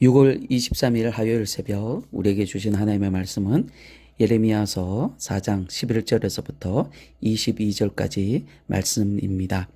6월 23일 화요일 새벽 우리에게 주신 하나님의 말씀은 예레미야서 4장 11절에서부터 22절까지 말씀입니다.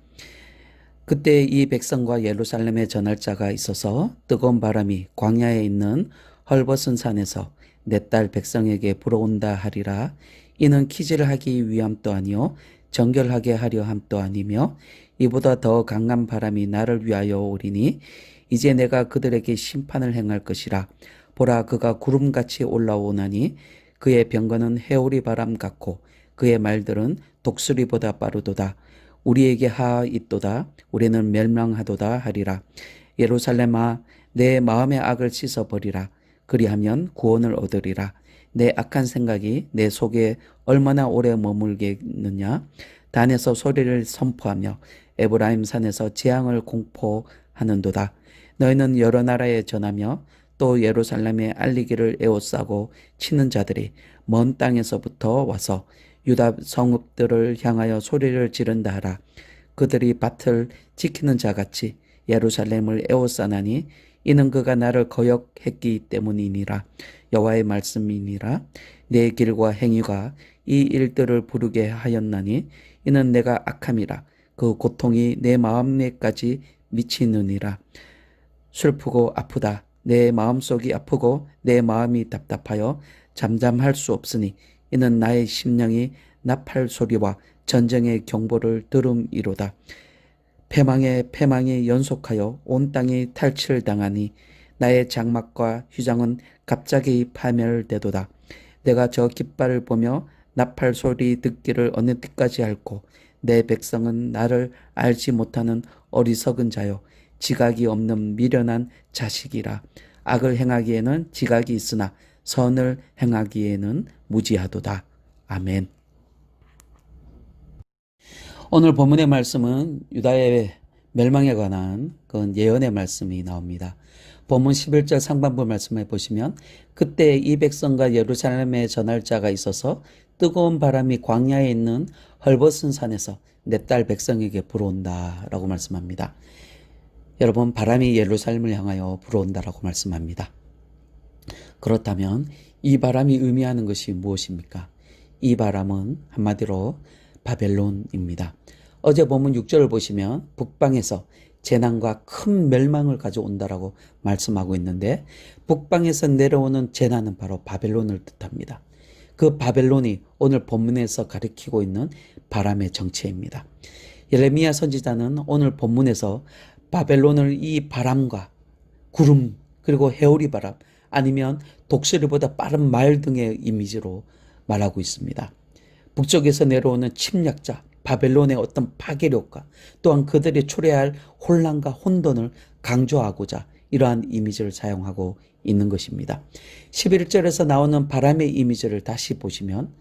그때 이 백성과 예루살렘에 전할 자가 있어서 뜨거운 바람이 광야에 있는 헐벗은 산에서 내 딸 백성에게 불어온다 하리라. 이는 키질을 하기 위함도 아니요 정결하게 하려 함도 아니며 이보다 더 강한 바람이 나를 위하여 오리니 이제 내가 그들에게 심판을 행할 것이라. 보라, 그가 구름같이 올라오나니 그의 병거는 해오리 바람 같고 그의 말들은 독수리보다 빠르도다. 우리에게 하있도다. 우리는 멸망하도다 하리라. 예루살렘아, 내 마음의 악을 씻어버리라. 그리하면 구원을 얻으리라. 내 악한 생각이 내 속에 얼마나 오래 머물겠느냐. 단에서 소리를 선포하며 에브라임 산에서 재앙을 공포하는도다. 너희는 여러 나라에 전하며 또 예루살렘에 알리기를 에워싸고 치는 자들이 먼 땅에서부터 와서 유다 성읍들을 향하여 소리를 지른다 하라. 그들이 밭을 지키는 자같이 예루살렘을 에워싸나니 이는 그가 나를 거역했기 때문이니라. 여호와의 말씀이니라. 내 길과 행위가 이 일들을 부르게 하였나니 이는 내가 악함이라. 그 고통이 내 마음에까지 미치느니라. 슬프고 아프다. 내 마음속이 아프고 내 마음이 답답하여 잠잠할 수 없으니 이는 나의 심령이 나팔 소리와 전쟁의 경보를 들음이로다. 패망에 연속하여 온 땅이 탈취당하니 나의 장막과 휘장은 갑자기 파멸되도다. 내가 저 깃발을 보며 나팔 소리 듣기를 어느 때까지 할꼬. 내 백성은 나를 알지 못하는 어리석은 자요 지각이 없는 미련한 자식이라. 악을 행하기에는 지각이 있으나 선을 행하기에는 무지하도다. 아멘. 오늘 본문의 말씀은 유다의 멸망에 관한 그런 예언의 말씀이 나옵니다. 본문 11절 상반부 말씀을 보시면 그때 이 백성과 예루살렘에 전할 자가 있어서 뜨거운 바람이 광야에 있는 헐벗은 산에서 내 딸 백성에게 불어온다 라고 말씀합니다. 여러분, 바람이 예루살렘을 향하여 불어온다라고 말씀합니다. 그렇다면 이 바람이 의미하는 것이 무엇입니까? 이 바람은 한마디로 바벨론입니다. 어제 본문 6절을 보시면 북방에서 재난과 큰 멸망을 가져온다라고 말씀하고 있는데 북방에서 내려오는 재난은 바로 바벨론을 뜻합니다. 그 바벨론이 오늘 본문에서 가리키고 있는 바람의 정체입니다. 예레미야 선지자는 오늘 본문에서 바벨론을 이 바람과 구름 그리고 해오리 바람 아니면 독수리보다 빠른 말 등의 이미지로 말하고 있습니다. 북쪽에서 내려오는 침략자 바벨론의 어떤 파괴력과 또한 그들이 초래할 혼란과 혼돈을 강조하고자 이러한 이미지를 사용하고 있는 것입니다. 11절에서 나오는 바람의 이미지를 다시 보시면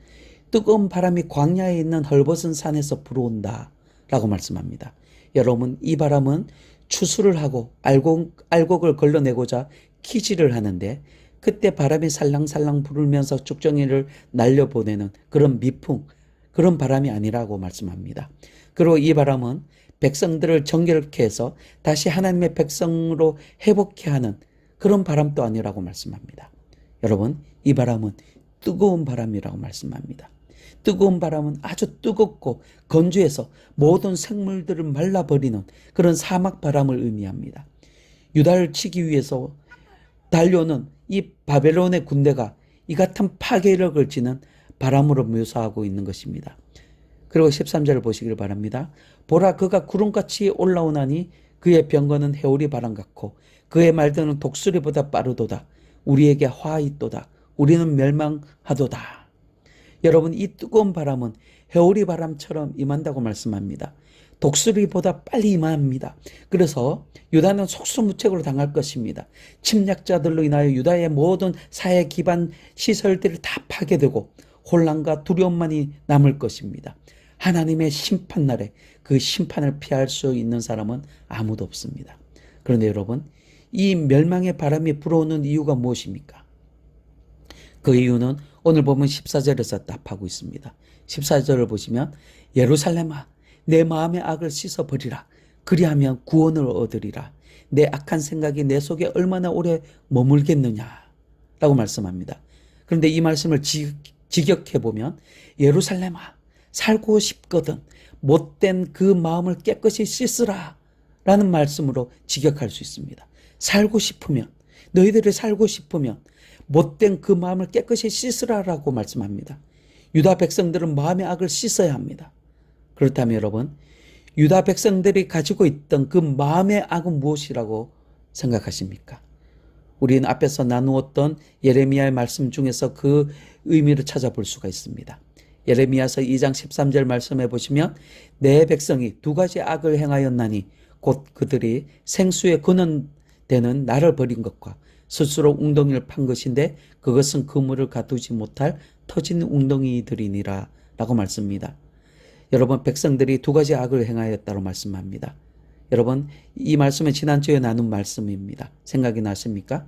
뜨거운 바람이 광야에 있는 헐벗은 산에서 불어온다 라고 말씀합니다. 여러분, 이 바람은 추수를 하고 알곡을 걸러내고자 키질을 하는데 그때 바람이 살랑살랑 불면서 쭉정이를 날려보내는 그런 미풍, 그런 바람이 아니라고 말씀합니다. 그리고 이 바람은 백성들을 정결케 해서 다시 하나님의 백성으로 회복케 하는 그런 바람도 아니라고 말씀합니다. 여러분, 이 바람은 뜨거운 바람이라고 말씀합니다. 뜨거운 바람은 아주 뜨겁고 건조해서 모든 생물들을 말라버리는 그런 사막 바람을 의미합니다. 유다를 치기 위해서 달려오는 이 바벨론의 군대가 이 같은 파괴력을 지닌 바람으로 묘사하고 있는 것입니다. 그리고 13절을 보시길 바랍니다. 보라, 그가 구름같이 올라오나니 그의 병거는 해오리 바람 같고 그의 말들은 독수리보다 빠르도다. 우리에게 화있도다. 우리는 멸망하도다. 여러분, 이 뜨거운 바람은 해오리 바람처럼 임한다고 말씀합니다. 독수리보다 빨리 임합니다. 그래서 유다는 속수무책으로 당할 것입니다. 침략자들로 인하여 유다의 모든 사회 기반 시설들이 다 파괴되고 혼란과 두려움만이 남을 것입니다. 하나님의 심판날에 그 심판을 피할 수 있는 사람은 아무도 없습니다. 그런데 여러분, 이 멸망의 바람이 불어오는 이유가 무엇입니까? 그 이유는 오늘 보면 14절에서 답하고 있습니다. 14절을 보시면 예루살렘아, 내 마음의 악을 씻어버리라. 그리하면 구원을 얻으리라. 내 악한 생각이 내 속에 얼마나 오래 머물겠느냐라고 말씀합니다. 그런데 이 말씀을 직역해 보면 예루살렘아 살고 싶거든 못된 그 마음을 깨끗이 씻으라 라는 말씀으로 직역할 수 있습니다. 살고 싶으면 너희들이 살고 싶으면 못된 그 마음을 깨끗이 씻으라라고 말씀합니다. 유다 백성들은 마음의 악을 씻어야 합니다. 그렇다면 여러분 유다 백성들이 가지고 있던 그 마음의 악은 무엇이라고 생각하십니까? 우리는 앞에서 나누었던 예레미야의 말씀 중에서 그 의미를 찾아볼 수가 있습니다. 예레미야서 2장 13절 말씀해 보시면 내 백성이 두 가지 악을 행하였나니 곧 그들이 생수의 근원되는 나를 버린 것과 스스로 웅덩이를 판 것인데 그것은 그물을 가두지 못할 터진 웅덩이들이니라 라고 말씀합니다. 여러분 백성들이 두 가지 악을 행하였다고 말씀합니다. 여러분 이 말씀은 지난주에 나눈 말씀입니다. 생각이 나십니까?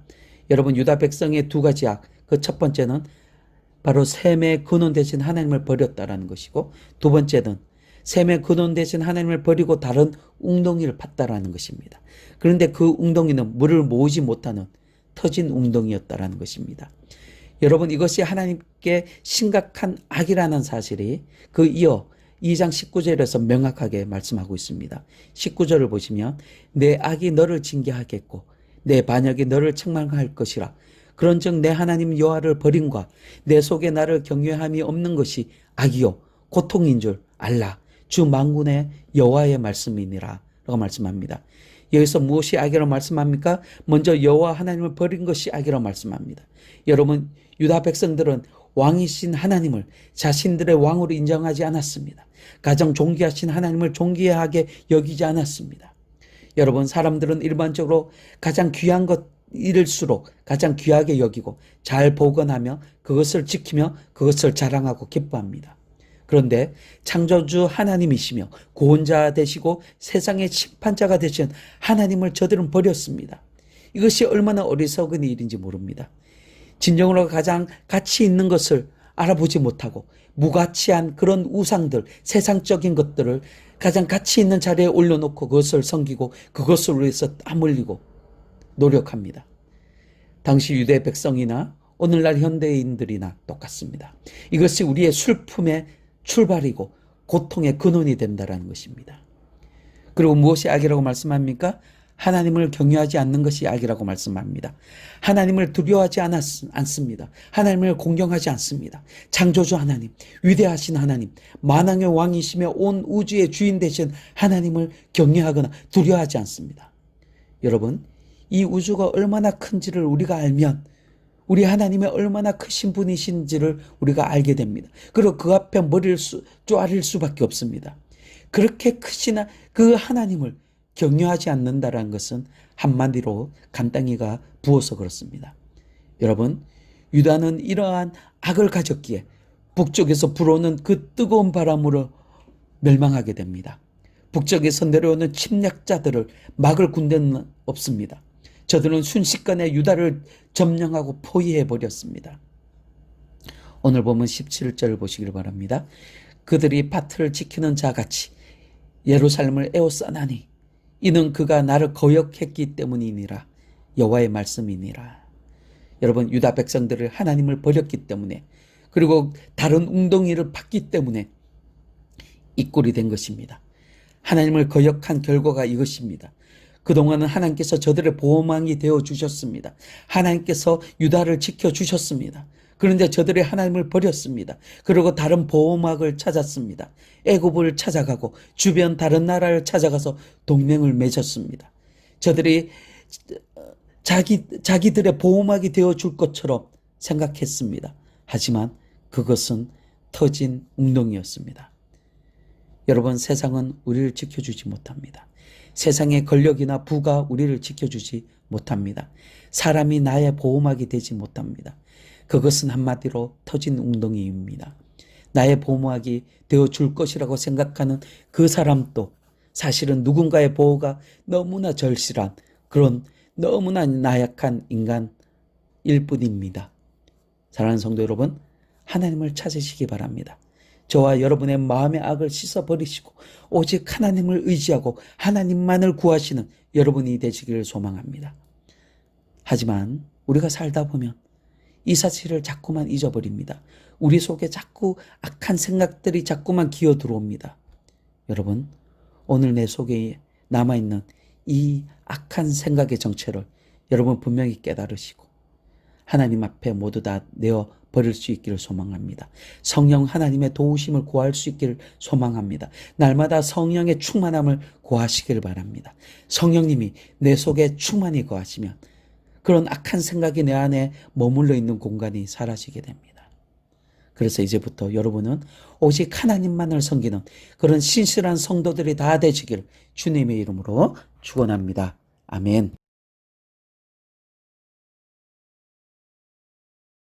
여러분 유다 백성의 두 가지 악, 그 첫 번째는 바로 셈의 근원 대신 하나님을 버렸다라는 것이고 두 번째는 셈의 근원 대신 하나님을 버리고 다른 웅덩이를 팠다라는 것입니다. 그런데 그 웅덩이는 물을 모으지 못하는 터진 웅덩이였다라는 것입니다. 여러분 이것이 하나님께 심각한 악이라는 사실이 그 이어 2장 19절에서 명확하게 말씀하고 있습니다. 19절을 보시면 내 악이 너를 징계하겠고 내 반역이 너를 책망할 것이라. 그런즉 내 하나님 여호와를 버림과 내 속에 나를 경외함이 없는 것이 악이요 고통인 줄 알라. 주 만군의 여호와의 말씀이니라 라고 말씀합니다. 여기서 무엇이 악이라고 말씀합니까? 먼저 여호와 하나님을 버린 것이 악이라고 말씀합니다. 여러분 유다 백성들은 왕이신 하나님을 자신들의 왕으로 인정하지 않았습니다. 가장 존귀하신 하나님을 존귀하게 여기지 않았습니다. 여러분 사람들은 일반적으로 가장 귀한 것일수록 가장 귀하게 여기고 잘 보관하며 그것을 지키며 그것을 자랑하고 기뻐합니다. 그런데 창조주 하나님이시며 구원자 되시고 세상의 심판자가 되신 하나님을 저들은 버렸습니다. 이것이 얼마나 어리석은 일인지 모릅니다. 진정으로 가장 가치 있는 것을 알아보지 못하고 무가치한 그런 우상들, 세상적인 것들을 가장 가치 있는 자리에 올려놓고 그것을 섬기고 그것을 위해서 땀 흘리고 노력합니다. 당시 유대 백성이나 오늘날 현대인들이나 똑같습니다. 이것이 우리의 슬픔의 출발이고 고통의 근원이 된다는 것입니다. 그리고 무엇이 악이라고 말씀합니까? 하나님을 경외하지 않는 것이 악이라고 말씀합니다. 하나님을 두려워하지 않습니다. 하나님을 공경하지 않습니다. 창조주 하나님, 위대하신 하나님, 만왕의 왕이시며 온 우주의 주인 되신 하나님을 경외하거나 두려워하지 않습니다. 여러분, 이 우주가 얼마나 큰지를 우리가 알면 우리 하나님이 얼마나 크신 분이신지를 우리가 알게 됩니다. 그리고 그 앞에 머리를 쪼아릴 수밖에 없습니다. 그렇게 크신 그 하나님을 경외하지 않는다는 것은 한마디로 간당이가 부어서 그렇습니다. 여러분, 유다는 이러한 악을 가졌기에 북쪽에서 불어오는 그 뜨거운 바람으로 멸망하게 됩니다. 북쪽에서 내려오는 침략자들을 막을 군대는 없습니다. 저들은 순식간에 유다를 점령하고 포위해버렸습니다. 오늘 보면 17절을 보시길 바랍니다. 그들이 밭을 지키는 자같이 예루살렘을 에워싸나니 이는 그가 나를 거역했기 때문이니라. 여호와의 말씀이니라. 여러분 유다 백성들을 하나님을 버렸기 때문에 그리고 다른 웅덩이를 팠기 때문에 이 꼴이 된 것입니다. 하나님을 거역한 결과가 이것입니다. 그동안은 하나님께서 저들의 보호망이 되어 주셨습니다. 하나님께서 유다를 지켜주셨습니다. 그런데 저들이 하나님을 버렸습니다. 그리고 다른 보호막을 찾았습니다. 애굽을 찾아가고 주변 다른 나라를 찾아가서 동맹을 맺었습니다. 저들이 자기들의 보호막이 되어줄 것처럼 생각했습니다. 하지만 그것은 터진 웅덩이였습니다. 여러분 세상은 우리를 지켜주지 못합니다. 세상의 권력이나 부가 우리를 지켜주지 못합니다. 사람이 나의 보호막이 되지 못합니다. 그것은 한마디로 터진 웅덩이입니다. 나의 보호막이 되어줄 것이라고 생각하는 그 사람도 사실은 누군가의 보호가 너무나 절실한 그런 너무나 나약한 인간일 뿐입니다. 사랑하는 성도 여러분, 하나님을 찾으시기 바랍니다. 저와 여러분의 마음의 악을 씻어버리시고 오직 하나님을 의지하고 하나님만을 구하시는 여러분이 되시기를 소망합니다. 하지만 우리가 살다 보면 이 사실을 자꾸만 잊어버립니다. 우리 속에 자꾸 악한 생각들이 자꾸만 기어 들어옵니다. 여러분, 오늘 내 속에 남아있는 이 악한 생각의 정체를 여러분 분명히 깨달으시고 하나님 앞에 모두 다 내어 버릴 수 있기를 소망합니다. 성령 하나님의 도우심을 구할 수 있기를 소망합니다. 날마다 성령의 충만함을 구하시기를 바랍니다. 성령님이 내 속에 충만히 거하시면 그런 악한 생각이 내 안에 머물러 있는 공간이 사라지게 됩니다. 그래서 이제부터 여러분은 오직 하나님만을 섬기는 그런 신실한 성도들이 다 되시기를 주님의 이름으로 축원합니다. 아멘.